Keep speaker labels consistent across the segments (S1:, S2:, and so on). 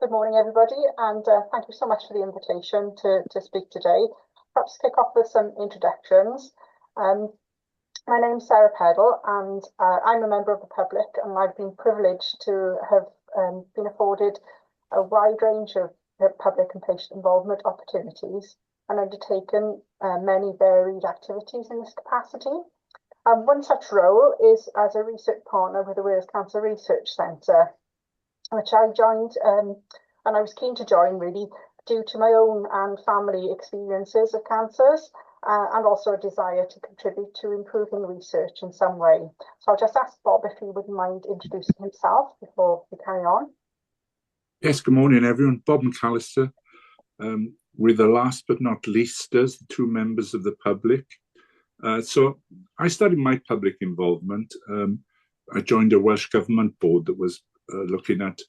S1: Good morning, everybody, and thank you so much for the invitation to speak today. Perhaps kick off with some introductions. My name's Sarah Peddle, and I'm a member of the public, and I've been privileged to have been afforded a wide range of public and patient involvement opportunities and undertaken many varied activities in this capacity. One such role is as a research partner with the Wales Cancer Research Centre, which I joined, and I was keen to join really due to my own and family experiences of cancers, and also a desire to contribute to improving research in some way. So I'll just ask Bob if he wouldn't mind introducing himself before we carry on.
S2: Yes, good morning, everyone. Bob McAlister, with the last but not least as the two members of the public. So I started my public involvement. I joined a Welsh Government board that was looking at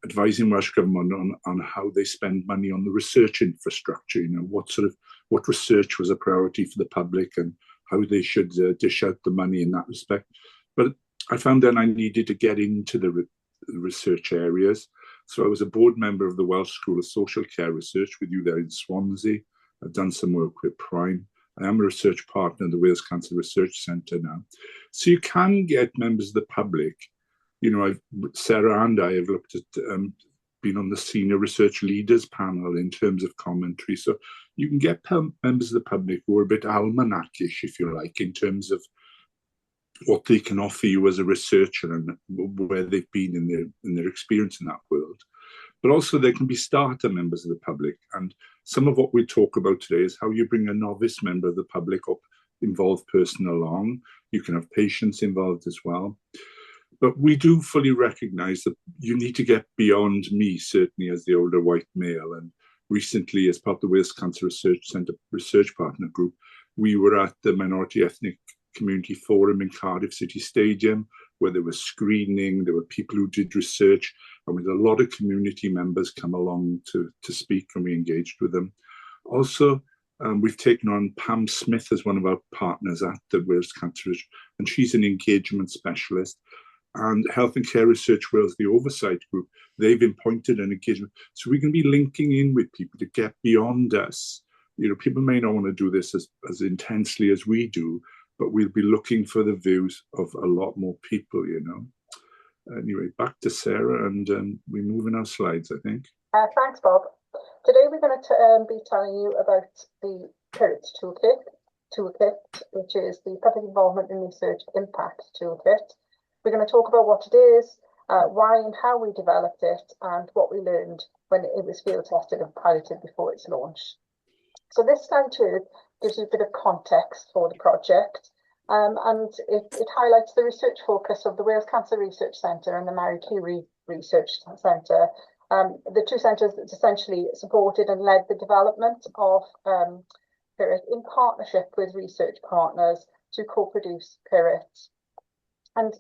S2: advising Welsh Government on how they spend money on the research infrastructure, what research was a priority for the public and how they should dish out the money in that respect. But I found then I needed to get into the research areas. So I was a board member of the Welsh School of Social Care Research with you there in Swansea. I've done some work with Prime. I am a research partner in the Wales Cancer Research Centre now. So you can get members of the public. Sarah and I have looked at been on the senior research leaders panel in terms of commentary. So you can get members of the public who are a bit almanacish, if you like, in terms of what they can offer you as a researcher and where they've been in their experience in that world. But also there can be starter members of the public. And some of what we talk about today is how you bring a novice member of the public up, involved person along. You can have patients involved as well. But we do fully recognise that you need to get beyond me, certainly as the older white male. And recently, as part of the Wales Cancer Research Centre Research Partner Group, we were at the Minority Ethnic Community Forum in Cardiff City Stadium, where there was screening, there were people who did research, and we had a lot of community members come along to speak, and we engaged with them. Also, we've taken on Pam Smith as one of our partners at the Wales Cancer Research, and she's an engagement specialist. And Health and Care Research Wales, the oversight group, they've appointed an engagement. So we can be linking in with people to get beyond us. People may not want to do this as intensely as we do, but we'll be looking for the views of a lot more people, Anyway, back to Sarah, and we move in our slides, I think.
S1: Thanks, Bob. Today we're going to be telling you about the PIRIT Toolkit, which is the Public Involvement in Research Impact Toolkit. We're going to talk about what it is, why and how we developed it, and what we learned when it was field tested and piloted before its launch. So this slide here gives you a bit of context for the project, and it highlights the research focus of the Wales Cancer Research Centre and the Curie Research Centre. The two centres that essentially supported and led the development of PIRIT in partnership with research partners to co-produce PIRIT. And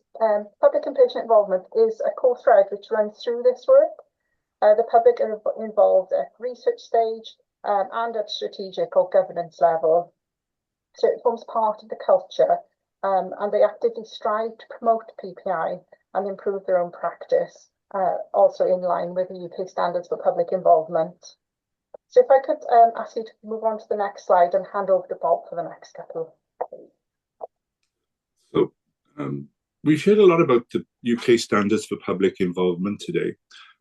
S1: public and patient involvement is a core thread which runs through this work. The public are involved at research stage and at strategic or governance level. So it forms part of the culture, and they actively strive to promote PPI and improve their own practice, also in line with the UK standards for public involvement. So if I could ask you to move on to the next slide and hand over to Bob for the next couple.
S2: So, we've heard a lot about the UK standards for public involvement today.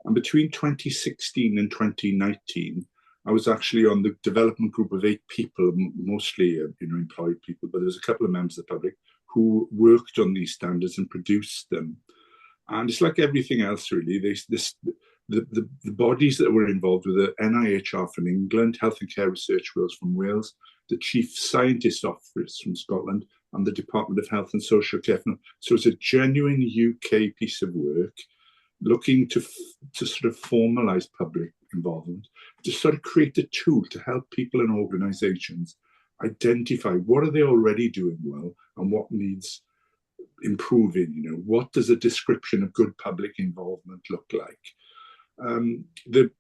S2: And between 2016 and 2019, I was actually on the development group of 8 people, mostly employed people, but there's a couple of members of the public who worked on these standards and produced them. And it's like everything else, really. The bodies that were involved were the NIHR from England, Health and Care Research Wales from Wales, the Chief Scientist Office from Scotland, and the Department of Health and Social Care. So it's a genuine UK piece of work looking to sort of formalise public involvement, to sort of create a tool to help people and organisations identify what are they already doing well and what needs improving. What does a description of good public involvement look like? The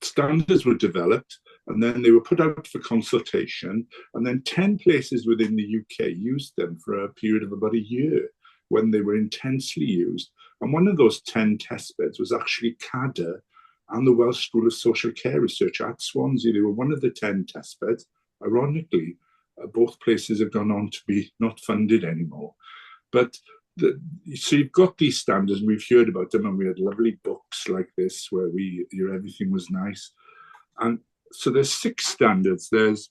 S2: standards were developed, and then they were put out for consultation, and then 10 places within the UK used them for a period of about a year when they were intensely used. And one of those 10 testbeds was actually CADA, and the Welsh School of Social Care Research at Swansea. They were one of the 10 testbeds. Ironically, both places have gone on to be not funded anymore. But so you've got these standards, and we've heard about them, and we had lovely books like this where everything was nice. And so there's 6 standards. There's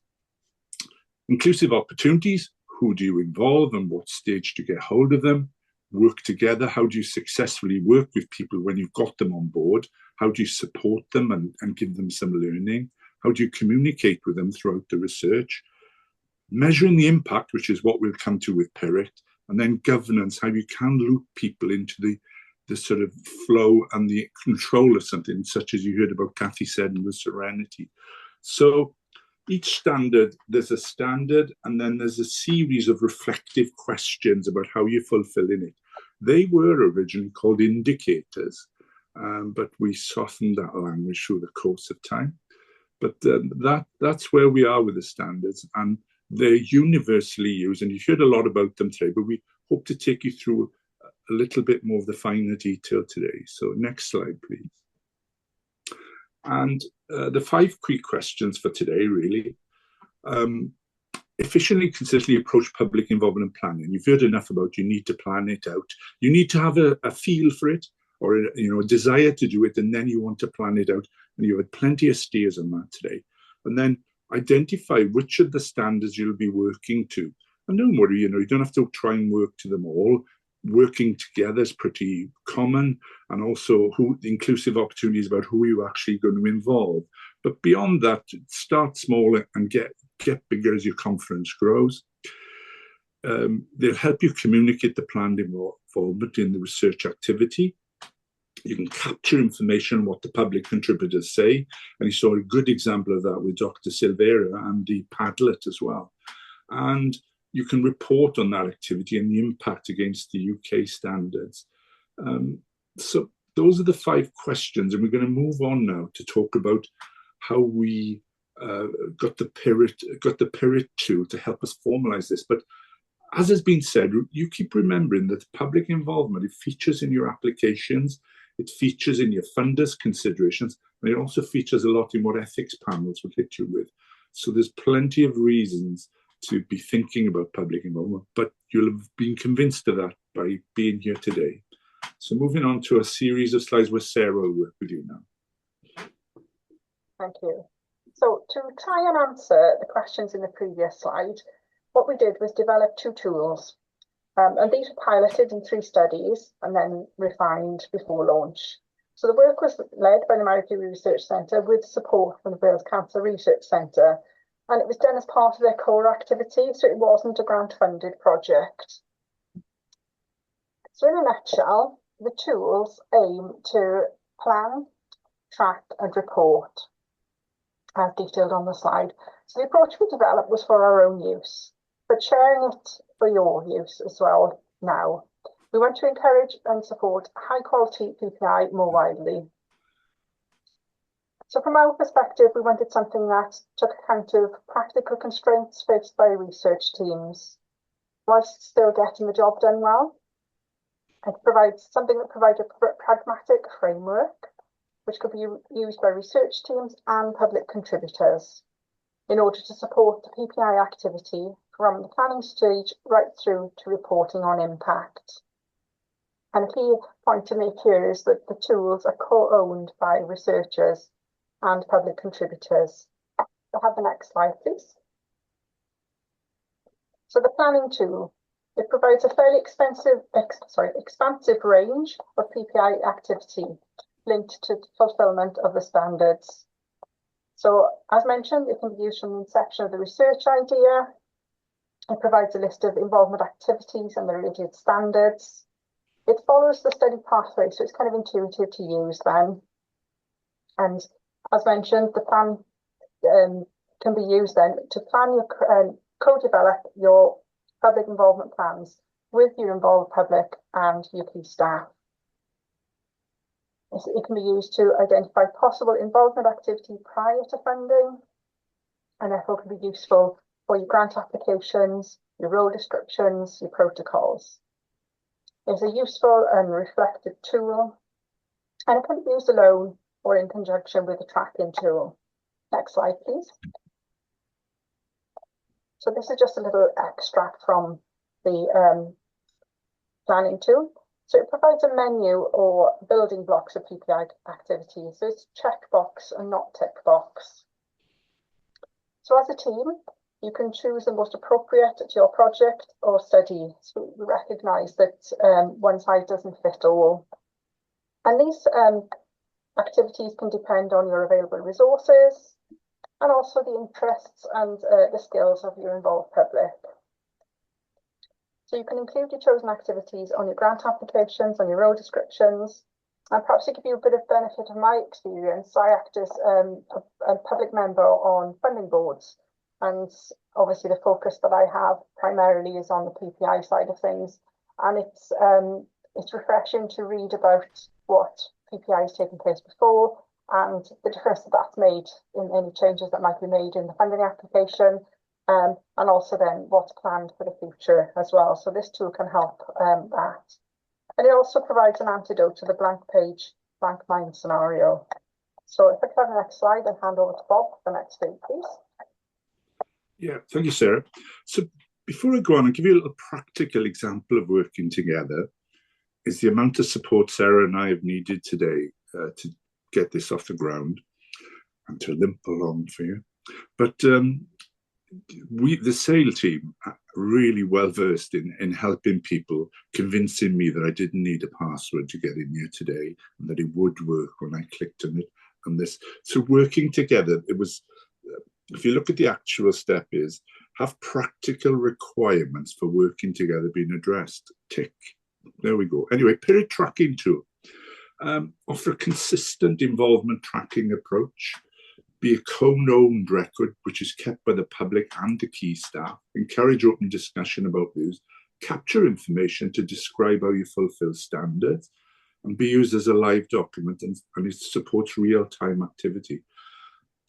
S2: inclusive opportunities. Who do you involve and what stage to get hold of them? Work together. How do you successfully work with people when you've got them on board? How do you support them and give them some learning? How do you communicate with them throughout the research? Measuring the impact, which is what we'll come to with PIRIT, and then governance, how you can loop people into the sort of flow and the control of something, such as you heard about Kathy said in the Serenity. So each standard, there's a standard, and then there's a series of reflective questions about how you're fulfilling it. They were originally called indicators, but we softened that language through the course of time. But that's where we are with the standards, and they're universally used, and you've heard a lot about them today, but we hope to take you through a little bit more of the finer detail today. So next slide, please. And the 5 quick questions for today, really. Efficiently, consistently approach public involvement and planning. You've heard enough about you need to plan it out. You need to have a feel for it, or a desire to do it, and then you want to plan it out. And you had plenty of steers on that today. And then identify which of the standards you'll be working to. And don't worry, you don't have to try and work to them all. Working together is pretty common, and also the inclusive opportunities about who you're actually going to involve. But beyond that, start small and get bigger as your conference grows. They'll help you communicate the planned involvement in the research activity. You can capture information on what the public contributors say, and you saw a good example of that with Dr. Silvera and the Padlet as well. And you can report on that activity and the impact against the UK standards. So those are the 5 questions, and we're going to move on now to talk about how we got the PIRIT tool to help us formalize this. But as has been said, you keep remembering that public involvement, it features in your applications, it features in your funders' considerations, and it also features a lot in what ethics panels will hit you with. So there's plenty of reasons to be thinking about public involvement, but you'll have been convinced of that by being here today. So moving on to a series of slides where Sarah will work with you now.
S1: Thank you. So to try and answer the questions in the previous slide, what we did was develop 2 tools. And these were piloted in 3 studies and then refined before launch. So the work was led by the Curie Research Centre with support from the Wales Cancer Research Centre, and it was done as part of their core activity, so it wasn't a grant-funded project. So in a nutshell, the tools aim to plan, track and report, as detailed on the slide. So the approach we developed was for our own use, but sharing it for your use as well now. We want to encourage and support high quality PPI more widely. So from our perspective, we wanted something that took account of practical constraints faced by research teams, whilst still getting the job done well. It provides something that provides a pragmatic framework, which could be used by research teams and public contributors in order to support the PPI activity from the planning stage right through to reporting on impact. And a key point to make here is that the tools are co-owned by researchers and public contributors. I'll have the next slide, please. So the planning tool, it provides a fairly expansive range of PPI activity linked to the fulfilment of the standards. So as mentioned, it can be used from the inception of the research idea. It provides a list of involvement activities and the related standards. It follows the study pathway, so it's kind of intuitive to use then. And as mentioned, the plan can be used then to plan your co-develop your public involvement plans with your involved public and your key staff. It can be used to identify possible involvement activity prior to funding, and therefore can be useful for your grant applications, your role descriptions, your protocols. It's a useful and reflective tool, and it can be used alone or in conjunction with the tracking tool. Next slide, please. So this is just a little extract from the planning tool. So it provides a menu or building blocks of PPI activities. So it's checkbox and not tick box. So as a team, you can choose the most appropriate to your project or study. So we recognise that one size doesn't fit all. And these activities can depend on your available resources and also the interests and the skills of your involved public. So you can include your chosen activities on your grant applications, on your role descriptions, and perhaps to give you a bit of benefit of my experience, I act as a public member on funding boards. And obviously the focus that I have primarily is on the PPI side of things. And it's refreshing to read about what PPI has taken place before and the difference that that's made in any changes that might be made in the funding application, and also then what's planned for the future as well. So this tool can help that. And it also provides an antidote to the blank page, blank mind scenario. So if I could have the next slide and hand over to Bob for the next thing, please.
S2: Yeah, thank you, Sarah. So before I go on, I'll give you a little practical example of working together. Is the amount of support Sarah and I have needed today to get this off the ground and to limp along for you. But the SAIL team, are really well versed in helping people, convincing me that I didn't need a password to get in here today and that it would work when I clicked on it. And this, so working together, it was, if you look at the actual step is, have practical requirements for working together being addressed. Tick. There we go. Anyway, PIRIT tracking tool. Offer a consistent involvement tracking approach. Be a co-owned record, which is kept by the public and the key staff. Encourage open discussion about these. Capture information to describe how you fulfill standards. And be used as a live document, and it supports real-time activity.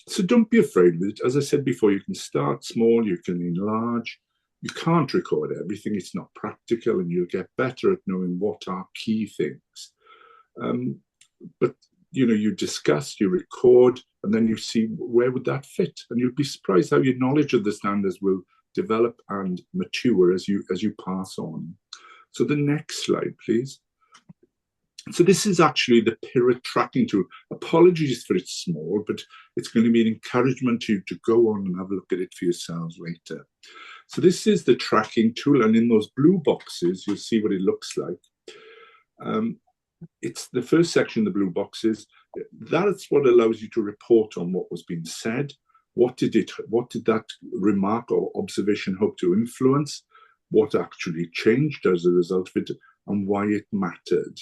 S2: So don't be afraid of it. As I said before, you can start small, you can enlarge. You can't record everything, it's not practical, and you'll get better at knowing what are key things. But you know, you discuss, you record, and then you see where would that fit, and you'll be surprised how your knowledge of the standards will develop and mature as you pass on. So the next slide, please. So this is actually the PIRIT tracking tool. Apologies for it's small, but it's going to be an encouragement to you to go on and have a look at it for yourselves later. So this is the tracking tool, and in those blue boxes, you'll see what it looks like. It's the first section, the blue boxes. That's what allows you to report on what was being said. What did that remark or observation hope to influence? What actually changed as a result of it, and why it mattered.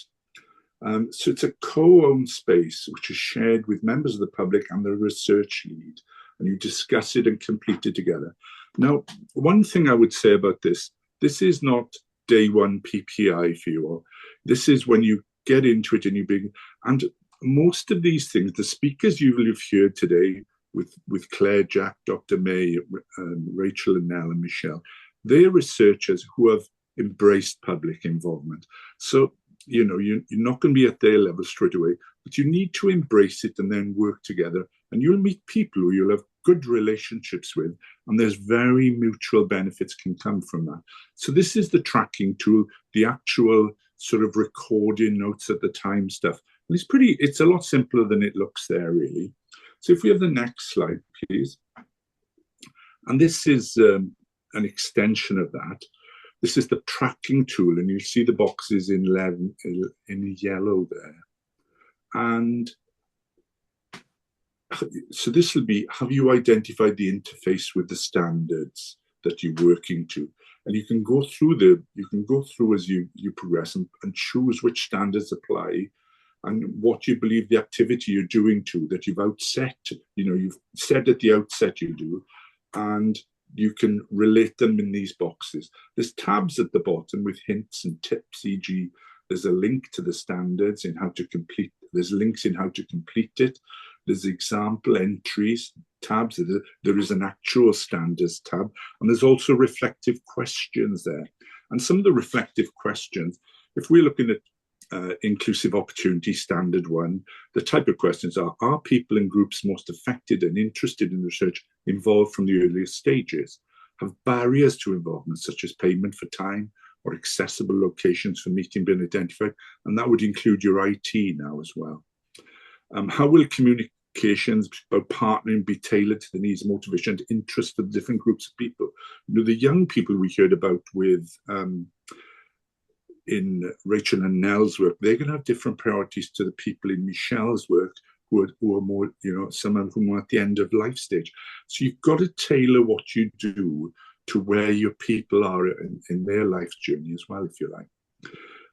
S2: So it's a co-owned space which is shared with members of the public and the research lead, and you discuss it and complete it together. Now, one thing I would say about this is not day one PPI for you all. This is when you get into it and you begin. And most of these things, the speakers you will have heard today with Claire, Jack, Dr. May, Rachel and Nell and Michelle, they're researchers who have embraced public involvement. So, you know, you're not going to be at their level straight away, but you need to embrace it and then work together. And you'll meet people who you'll have good relationships with, and there's very mutual benefits can come from that. So this is the tracking tool, the actual sort of recording notes at the time stuff. And it's a lot simpler than it looks there, really. So if we have the next slide, please. And this is an extension of that. This is the tracking tool, and you see the boxes in yellow there. And so this will be, have you identified the interface with the standards that you're working to? And you can go through as you progress and choose which standards apply and what you believe the activity you're doing to that you've outset, you know, you've said at the outset you do, and you can relate them in these boxes. There's tabs at the bottom with hints and tips, e.g. there's a link to the standards in how to complete, there's links in how to complete it. There's example entries, tabs, there is an actual standards tab, and there's also reflective questions there. And some of the reflective questions, if we're looking at inclusive opportunity, standard one. The type of questions are people and groups most affected and interested in research involved from the earliest stages? Have barriers to involvement, such as payment for time or accessible locations for meeting, been identified? And that would include your IT now as well. How will communications about partnering be tailored to the needs, motivation, and interest of different groups of people? You know, the young people we heard about with in Rachel and Nell's work, they're going to have different priorities to the people in Michelle's work who are more, you know, some of whom are at the end of life stage. So you've got to tailor what you do to where your people are in their life journey as well, if you like.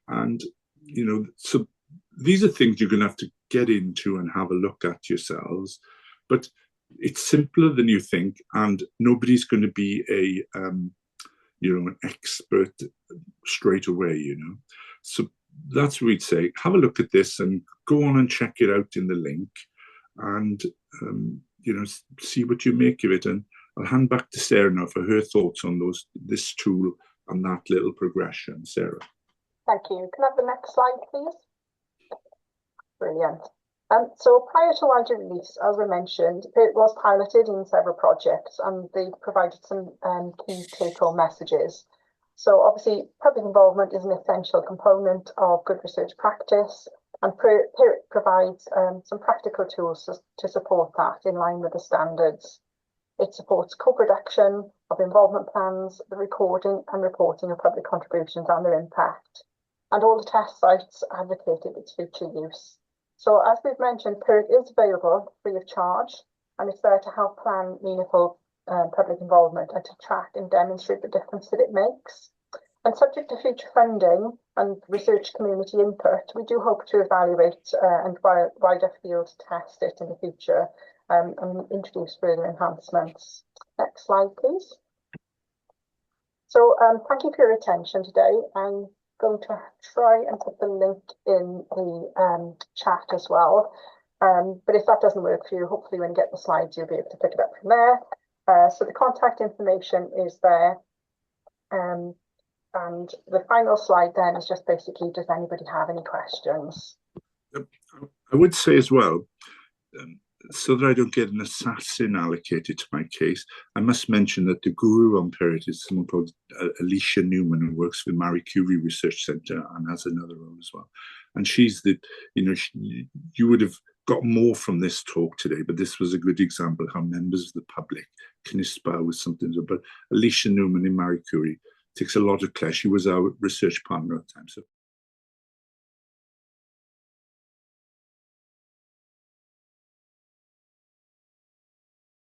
S2: And, you know, so these are things you're going to have to get into and have a look at yourselves. But it's simpler than you think, and nobody's going to be an expert straight away, you know. So that's what we'd say. Have a look at this and go on and check it out in the link, and see what you make of it. And I'll hand back to Sarah now for her thoughts on this tool and that little progression. Sarah.
S1: Thank you. Can I have the next slide, please? Brilliant. So prior to wider release, as we mentioned, it was piloted in several projects, and they provided some key take-home messages. So obviously, public involvement is an essential component of good research practice, and PIRIT provides some practical tools to support that in line with the standards. It supports co-production of involvement plans, the recording and reporting of public contributions and their impact. And all the test sites advocated its future use. So as we've mentioned, PIRIT is available free of charge, and it's there to help plan meaningful public involvement and to track and demonstrate the difference that it makes. And subject to future funding and research community input, we do hope to evaluate and wider field test it in the future and introduce further enhancements. Next slide, please. So thank you for your attention today. I'm going to try and put the link in the chat as well. But if that doesn't work for you, hopefully when you get the slides, you'll be able to pick it up from there. So the contact information is there. And the final slide then is just basically, does anybody have any questions?
S2: I would say as well, so that I don't get an assassin allocated to my case, I must mention that the guru on PIRIT is someone called Alicia Newman, who works for the Marie Curie Research Centre and has another role as well. And she's you would have got more from this talk today, but this was a good example of how members of the public can espouse something. But Alicia Newman in Marie Curie takes a lot of care. She was our research partner at the time. So